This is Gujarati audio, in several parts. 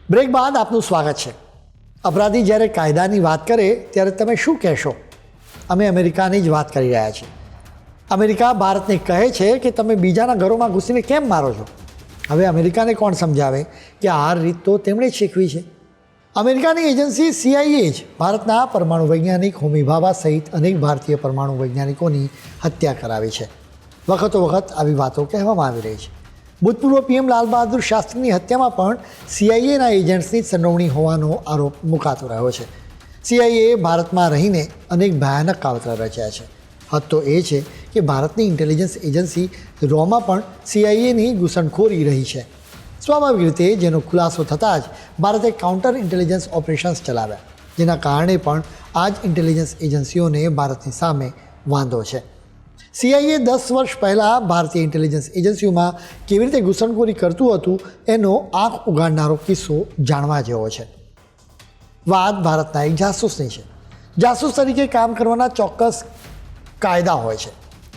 બ્રેક બાદ આપનું સ્વાગત છે। અપરાધી જ્યારે કાયદાની વાત કરે ત્યારે તમે શું કહેશો? અમે અમેરિકાની જ વાત કરી રહ્યા છીએ। અમેરિકા ભારતને કહે છે કે તમે બીજાના ઘરોમાં ઘૂસીને કેમ મારો છો? હવે અમેરિકાને કોણ સમજાવે કે આ રીત તો તેમણે જ શીખવી છે। અમેરિકાની એજન્સી CIA જ ભારતના પરમાણુ વૈજ્ઞાનિક હોમી ભાભા સહિત અનેક ભારતીય પરમાણુ વૈજ્ઞાનિકોની હત્યા કરાવી છે। વખતો વખત આવી વાતો કહેવામાં આવી રહી છે। ભૂતપૂર્વ PM લાલ બહાદુર શાસ્ત્રીની હત્યામાં પણ CIAના એજન્ટ્સની સંડોવણી હોવાનો આરોપ મુકાતો રહ્યો છે। CIAએ ભારતમાં રહીને અનેક ભયાનક કાવતરા રચ્યા છે। હદ તો એ છે કે ભારતની ઇન્ટેલિજન્સ એજન્સી રોમાં પણ CIAની ઘૂસણખોરી રહી છે। સ્વાભાવિક રીતે જેનો ખુલાસો થતાં જ ભારતે કાઉન્ટર ઇન્ટેલિજન્સ ઓપરેશન્સ ચલાવ્યા, જેના કારણે પણ આ જ ઇન્ટેલિજન્સ એજન્સીઓને ભારતની સામે વાંધો છે। CIA 10 વર્ષ પહેલાં ભારતીય ઇન્ટેલિજન્સ એજન્સીઓમાં કેવી રીતે ઘૂસણખોરી કરતું હતું એનો આંખ ઉગાડનારો કિસ્સો જાણવા જેવો છે। વાત ભારતના એક જાસૂસની છે। જાસૂસ તરીકે કામ કરવાના ચોક્કસ કાયદા હોય છે।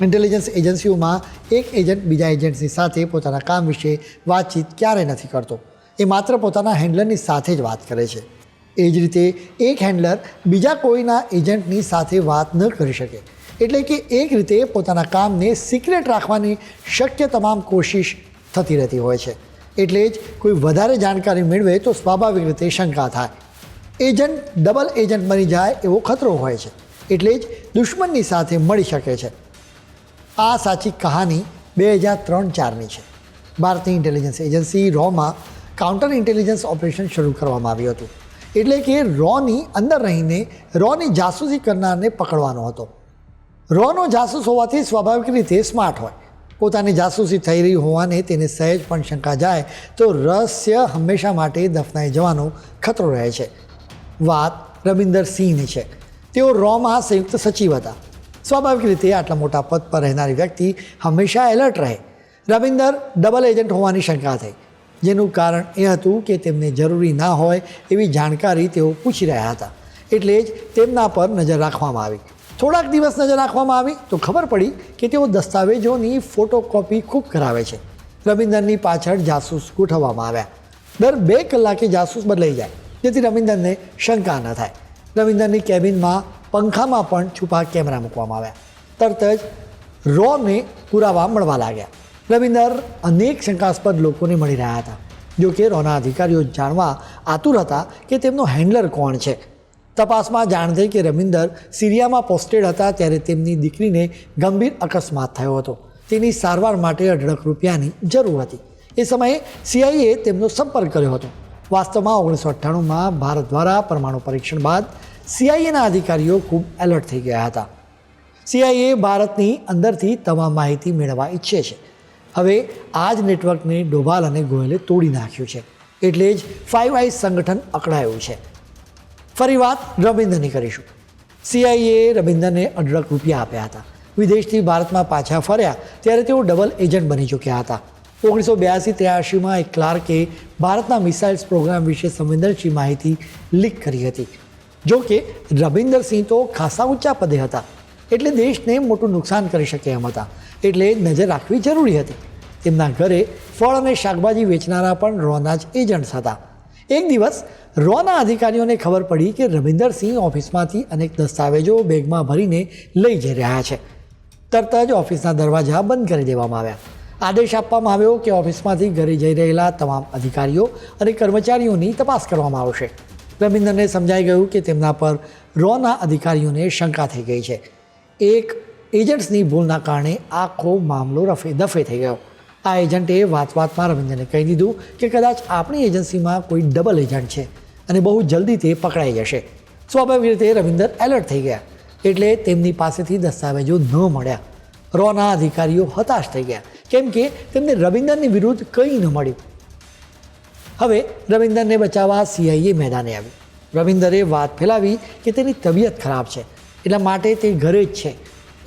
ઇન્ટેલિજન્સ એજન્સીઓમાં એક એજન્ટ બીજા એજન્ટની સાથે પોતાના કામ વિશે વાતચીત ક્યારેય નથી કરતો, એ માત્ર પોતાના હેન્ડલરની સાથે જ વાત કરે છે। એ જ રીતે એક હેન્ડલર બીજા કોઈના એજન્ટની સાથે વાત ન કરી શકે, એટલે કે એક રીતે પોતાના કામને સિક્રેટ રાખવાની શક્ય તમામ કોશિશ થતી રહેતી હોય છે। એટલે જ કોઈ વધારે જાણકારી મેળવે તો સ્વાભાવિક રીતે શંકા થાય। એજન્ટ ડબલ એજન્ટ બની જાય એવો ખતરો હોય છે, એટલે જ દુશ્મનની સાથે મળી શકે છે। આ સાચી કહાની 2003-04ની છે। ભારતની ઇન્ટેલિજન્સ એજન્સી રોમાં કાઉન્ટર ઇન્ટેલિજન્સ ઓપરેશન શરૂ કરવામાં આવ્યું હતું, એટલે કે રોની અંદર રહીને રોની જાસૂસી કરનારને પકડવાનો હતો। રોનો જાસૂસ હોવાથી સ્વાભાવિક રીતે સ્માર્ટ હોય, પોતાની જાસૂસી થઈ રહી હોવાને તેને સહેજ પણ શંકા જાય તો રહસ્ય હંમેશા માટે દફનાઈ જવાનો ખતરો રહે છે। વાત રવિન્દર સિંહની છે। તેઓ રોમાં સંયુક્ત સચિવ હતા। સ્વાભાવિક રીતે આટલા મોટા પદ પર રહેનારી વ્યક્તિ હંમેશા એલર્ટ રહે। રવિન્દર ડબલ એજન્ટ હોવાની શંકા થઈ, જેનું કારણ એ હતું કે તેમને જરૂરી ના હોય એવી જાણકારી તેઓ પૂછી રહ્યા હતા, એટલે જ તેમના પર નજર રાખવામાં આવી। થોડાક દિવસ નજર રાખવામાં આવી તો ખબર પડી કે તેઓ દસ્તાવેજોની ફોટોકોપી ખૂબ કરાવે છે। રવિન્દરની પાછળ જાસૂસ ગોઠવવામાં આવ્યા। દર 2 કલાકે જાસૂસ બદલાઈ જાય, જેથી રવિન્દરને શંકા ન થાય। રવિન્દરની કેબિનમાં પંખામાં પણ છુપા કેમેરા મૂકવામાં આવ્યા। તરત જ રોને પુરાવા મળવા લાગ્યા। રવિન્દર અનેક શંકાસ્પદ લોકોને મળી રહ્યા હતા, જો કે રોના અધિકારીઓ જાણવા આતુર હતા કે તેમનો હેન્ડલર કોણ છે। તપાસમાં જાણ થઈ કે રવિન્દર સિરિયામાં પોસ્ટેડ હતા ત્યારે તેમની દીકરીને ગંભીર અકસ્માત થયો હતો। તેની સારવાર માટે 1.5 લાખ રૂપિયાની જરૂર હતી। એ સમયે CIAએ તેમનો સંપર્ક કર્યો હતો। વાસ્તવમાં 1998માં ભારત દ્વારા પરમાણુ પરીક્ષણ બાદ CIAના અધિકારીઓ ખૂબ એલર્ટ થઈ ગયા હતા। CIA ભારતની અંદરથી તમામ માહિતી મેળવવા ઈચ્છે છે। હવે આ જ નેટવર્કને ડોભાલ અને ગોયલે તોડી નાખ્યું છે, એટલે જ 5 આઈઝ સંગઠન અકળાયું છે। ફરી વાત રવિન્દરની કરીશું। CIAએ રવિન્દરને 1.5 લાખ રૂપિયા આપ્યા હતા। વિદેશથી ભારતમાં પાછા ફર્યા ત્યારે તેઓ ડબલ એજન્ટ બની ચૂક્યા હતા। 1982-83માં એક ક્લાર્કે ભારતના મિસાઇલ્સ પ્રોગ્રામ વિશે સંવેદનશીલ માહિતી લીક કરી હતી। જો કે રવિન્દર સિંહ તો ખાસા ઊંચા પદે હતા, એટલે દેશને મોટું નુકસાન કરી શકે એમ હતા, એટલે નજર રાખવી જરૂરી હતી। તેમના ઘરે ફળ અને શાકભાજી વેચનારા પણ રોના જ એજન્ટ્સ હતા। એક દિવસ રોના અધિકારીઓને ખબર પડી કે રવિન્દર સિંહ ઓફિસમાંથી અનેક દસ્તાવેજો બેગમાં ભરીને લઈ જઈ રહ્યા છે। તરત જ ઓફિસના દરવાજા બંધ કરી દેવામાં આવ્યા। આદેશ આપવામાં આવ્યો કે ઓફિસમાંથી ઘરે જઈ રહેલા તમામ અધિકારીઓ અને કર્મચારીઓની તપાસ કરવામાં આવશે। રવિન્દરને સમજાઈ ગયું કે તેમના પર રોના અધિકારીઓને શંકા થઈ ગઈ છે। એક એજન્ટ્સની ભૂલના કારણે આખો મામલો રફે દફે થઈ ગયો। આ એજન્ટે વાતમાં રવિન્દરને કહી દીધું કે કદાચ આપણી એજન્સીમાં કોઈ ડબલ એજન્ટ છે અને બહુ જલ્દી તે પકડાઈ જશે। સ્વાભાવિક રીતે રવિન્દર એલર્ટ થઈ ગયા, એટલે તેમની પાસેથી દસ્તાવેજો ન મળ્યા। રોના અધિકારીઓ હતાશ થઈ ગયા, કેમ કે તેમને રવિન્દરની વિરુદ્ધ કંઈ ન મળ્યું। હવે રવિન્દરને બચાવવા CIA મેદાને આવી। રવિન્દરે વાત ફેલાવી કે તેની તબિયત ખરાબ છે, એટલા માટે તે ઘરે જ છે।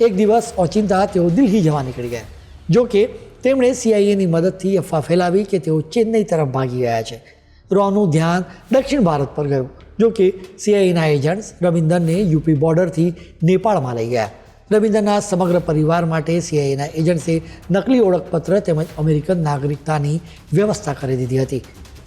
એક દિવસ ઓચિંતા તેઓ દિલ્હી જવા નીકળી ગયા। જો કે તેમણે CIAની મદદથી અફવા ફેલાવી કે તેઓ ચેન્નઈ તરફ ભાગી ગયા છે। રોનું ધ્યાન દક્ષિણ ભારત પર ગયું। જો કે CIAના એજન્ટ્સ રવિન્દરને UP બોર્ડરથી નેપાળમાં લઈ ગયા। રવિન્દરના સમગ્ર પરિવાર માટે CIAના એજન્ટ્સે નકલી ઓળખપત્ર તેમજ અમેરિકન નાગરિકતાની વ્યવસ્થા કરી દીધી હતી।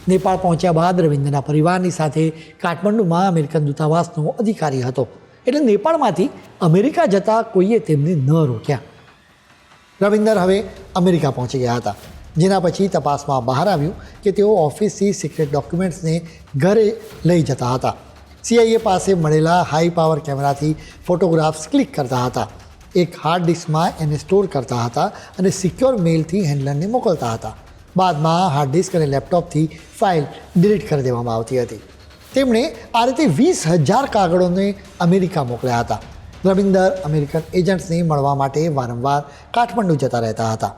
નેપાળ પહોંચ્યા બાદ રવિન્દરના પરિવારની સાથે કાઠમંડુમાં અમેરિકન દૂતાવાસનો અધિકારી હતો, એટલે નેપાળમાંથી અમેરિકા જતાં કોઈએ તેમને ન રોક્યા. રવિન્દર હવે અમેરિકા પહોંચી ગયા હતા, જેના પછી તપાસમાં બહાર આવ્યું કે તેઓ ઓફિસથી સિક્રેટ ડોક્યુમેન્ટ્સને ઘરે લઈ જતા હતા. CIA પાસે મળેલા હાઈ પાવર કેમેરાથી ફોટોગ્રાફ્સ ક્લિક કરતા હતા, એક હાર્ડ ડિસ્કમાં એને સ્ટોર કરતા હતા અને સિક્યોર મેલથી હેન્ડલરને મોકલતા હતા. બાદમાં હાર્ડ ડિસ્ક અને લેપટોપથી ફાઇલ ડિલીટ કરી દેવામાં આવતી હતી. તેમણે આ રીતે 20,000 કાગળોને અમેરિકા મોકલ્યા હતા. રવિન્દર અમેરિકન એજન્ટ્સને મળવા માટે વારંવાર કાઠમંડુ જતા રહેતા હતા.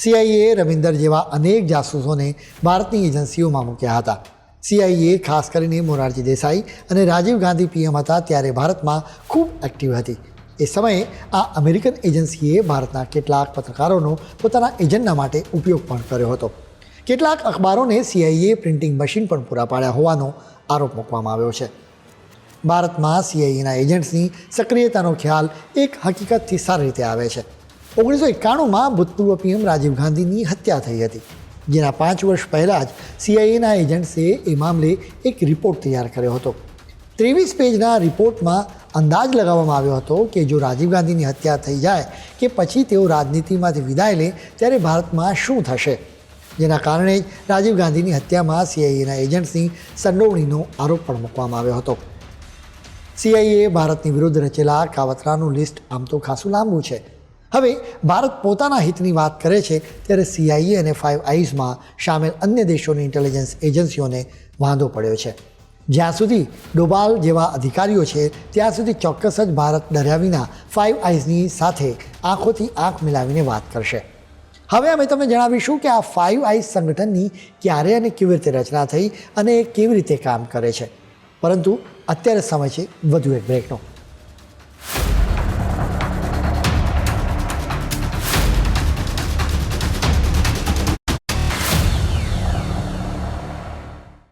CIA રવિન્દર જેવા અનેક જાસૂસોને ભારતની એજન્સીઓમાં મૂક્યા હતા. CIA ખાસ કરીને મોરારજી દેસાઈ અને રાજીવ ગાંધી PM હતા ત્યારે ભારતમાં ખૂબ એક્ટિવ હતી. એ સમયે આ અમેરિકન એજન્સીએ ભારતના કેટલાક પત્રકારોનો પોતાના એજન્ડા માટે ઉપયોગ પણ કર્યો હતો. કેટલાક અખબારોને CIA પ્રિન્ટિંગ મશીન પણ પૂરા પાડ્યા હોવાનો આરોપ મૂકવામાં આવ્યો છે. ભારતમાં CIAના એજન્ટ્સની સક્રિયતાનો ખ્યાલ એક હકીકતથી સારી રીતે આવે છે. 1991માં ભૂતપૂર્વ PM રાજીવ ગાંધીની હત્યા થઈ હતી, જેના 5 વર્ષ પહેલાં જ CIAના એજન્ટ્સે એ મામલે એક રિપોર્ટ તૈયાર કર્યો હતો. 23 પેજના રિપોર્ટમાં અંદાજ લગાવવામાં આવ્યો હતો કે જો રાજીવ ગાંધીની હત્યા થઈ જાય કે પછી તેઓ રાજનીતિમાંથી વિદાય લે ત્યારે ભારતમાં શું થશે, જેના કારણે જ રાજીવ ગાંધીની હત્યામાં CIAના એજન્ટ્સની સંડોવણીનો આરોપ પણ મૂકવામાં આવ્યો હતો. CIA ભારતની વિરુદ્ધ રચેલા કાવતરાનું લિસ્ટ આમ તો ખાસું લાંબુ છે. હવે ભારત પોતાના હિતની વાત કરે છે ત્યારે CIA અને ફાઇવ આઈઝમાં સામેલ અન્ય દેશોની ઇન્ટેલિજન્સ એજન્સીઓને વાંધો પડ્યો છે. જ્યાં સુધી ડોભાલ જેવા અધિકારીઓ છે ત્યાં સુધી ચોક્કસ જ ભારત ડર્યા વિના ફાઇવ આઈઝની સાથે આંખોથી આંખ મિલાવીને વાત કરશે. હવે અમે તમને જણાવીશું કે આ ફાઇવ આઈઝ સંગઠનની ક્યારે અને કેવી રીતે રચના થઈ અને એ કેવી રીતે કામ કરે છે. પરંતુ અત્યારે સમય છે વધુ એક બ્રેકનો.